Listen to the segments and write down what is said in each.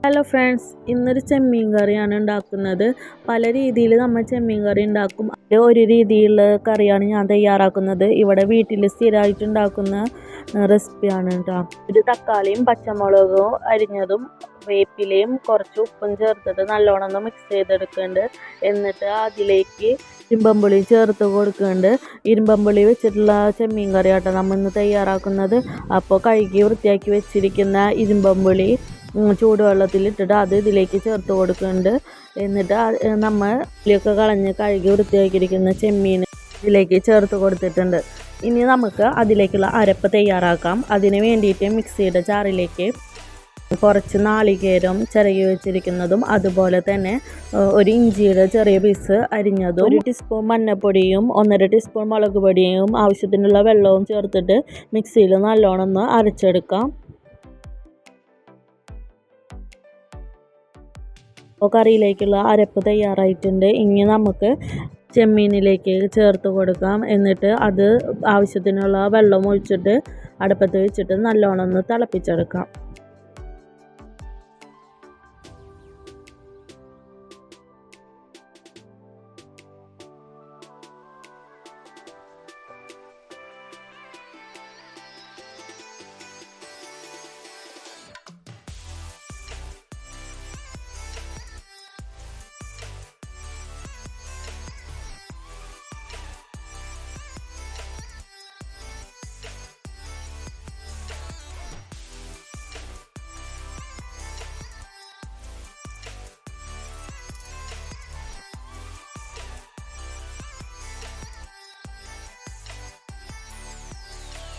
Hello friends, ഇന്നൊരു ചെമ്മീൻ കറിയാണ് ഉണ്ടാക്കുന്നത്. പല രീതിയിൽ നമ്മൾ ചെമ്മീൻ കറി ഉണ്ടാക്കും. ഒരു രീതിയിലുള്ള കറിയാണ് ഞാൻ തയ്യാറാക്കുന്നത്. ഇവിടെ വീട്ടിൽ സ്ഥിരമായിട്ട് ഉണ്ടാക്കുന്ന റെസിപ്പിയാണ് കേട്ടോ. ഒരു തക്കാളിയും പച്ചമുളകും അരിഞ്ഞതും വേപ്പിലയും കുറച്ച് ഉപ്പും ചേർത്തിട്ട് നല്ലോണം ഒന്ന് മിക്സ് ചെയ്തെടുക്കുന്നുണ്ട്. എന്നിട്ട് അതിലേക്ക് ഇരുമ്പമ്പുളി ചേർത്ത് കൊടുക്കുന്നുണ്ട്. ഇരുമ്പമ്പുളി വെച്ചിട്ടുള്ള ചെമ്മീൻ കറി ആട്ടോ നമ്മൾ ഇന്ന് തയ്യാറാക്കുന്നത്. അപ്പോൾ കഴുകി വൃത്തിയാക്കി വെച്ചിരിക്കുന്ന ഇരുമ്പമ്പുളി ചൂടുവെള്ളത്തിലിട്ടിട്ട് അത് ഇതിലേക്ക് ചേർത്ത് കൊടുക്കുന്നുണ്ട്. എന്നിട്ട് നമ്മൾ പുളിയൊക്കെ കളഞ്ഞ് കഴുകി വൃത്തിയാക്കിയിരിക്കുന്ന ചെമ്മീൻ ഇതിലേക്ക് ചേർത്ത് കൊടുത്തിട്ടുണ്ട്. ഇനി നമുക്ക് അതിലേക്കുള്ള അരപ്പ് തയ്യാറാക്കാം. അതിന് വേണ്ടിയിട്ട് മിക്സിയുടെ ജാറിലേക്ക് കുറച്ച് നാളികേരം ചിരകി വെച്ചിരിക്കുന്നതും അതുപോലെ തന്നെ ഒരു ഇഞ്ചിയുടെ ചെറിയ പീസ് അരിഞ്ഞതും 1 ടീസ്പൂൺ മഞ്ഞൾപ്പൊടിയും 1.5 ടീസ്പൂൺ മുളക് പൊടിയും ആവശ്യത്തിനുള്ള വെള്ളവും ചേർത്തിട്ട് മിക്സിയിൽ നല്ലോണം ഒന്ന് അരച്ചെടുക്കാം. കറിയിലേക്കുള്ള അരപ്പ് തയ്യാറായിട്ടുണ്ട്. ഇനി നമുക്ക് ചെമ്മീനിലേക്ക് ചേർത്ത് കൊടുക്കാം. എന്നിട്ട് അത് ആവശ്യത്തിനുള്ള വെള്ളം ഒഴിച്ചിട്ട് അടുപ്പത്ത് വെച്ചിട്ട് നല്ലോണം ഒന്ന് തിളപ്പിച്ചെടുക്കാം.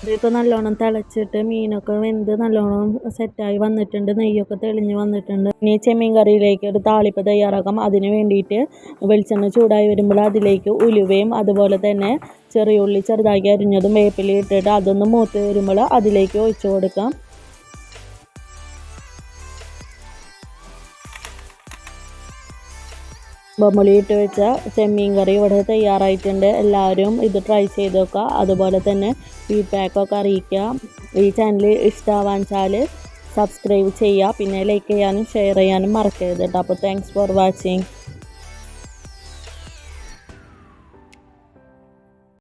ഇതിപ്പോൾ നല്ലോണം തിളച്ചിട്ട് മീനൊക്കെ വെന്ത് നല്ലോണം സെറ്റായി വന്നിട്ടുണ്ട്. നെയ്യൊക്കെ തെളിഞ്ഞ് വന്നിട്ടുണ്ട്. ഇനി ചെമ്മീൻ കറിയിലേക്ക് ഒരു താളിപ്പ് തയ്യാറാക്കാം. അതിന് വേണ്ടിയിട്ട് വെളിച്ചെണ്ണ ചൂടായി വരുമ്പോൾ അതിലേക്ക് ഉലുവയും അതുപോലെ തന്നെ ചെറിയ ഉള്ളി ചെറുതാക്കി അരിഞ്ഞതും വേപ്പില ഇട്ടിട്ട് അതൊന്ന് മൂത്ത് വരുമ്പോൾ അതിലേക്ക് ഒഴിച്ചു കൊടുക്കാം. ബൊമ്മളിയിട്ട് വെച്ച ചെമ്മീൻ കറി ഇവിടെ തയ്യാറായിട്ടുണ്ട്. എല്ലാവരും ഇത് ട്രൈ ചെയ്ത് നോക്കുക. അതുപോലെ തന്നെ ഫീഡ്ബാക്കൊക്കെ അറിയിക്കുക. ഈ ചാനൽ ഇഷ്ടമാവാൻ വെച്ചാൽ സബ്സ്ക്രൈബ് ചെയ്യുക. പിന്നെ ലൈക്ക് ചെയ്യാനും ഷെയർ ചെയ്യാനും മറക്കരുത് കേട്ടോ. അപ്പോൾ താങ്ക്സ് ഫോർ വാച്ചിങ്.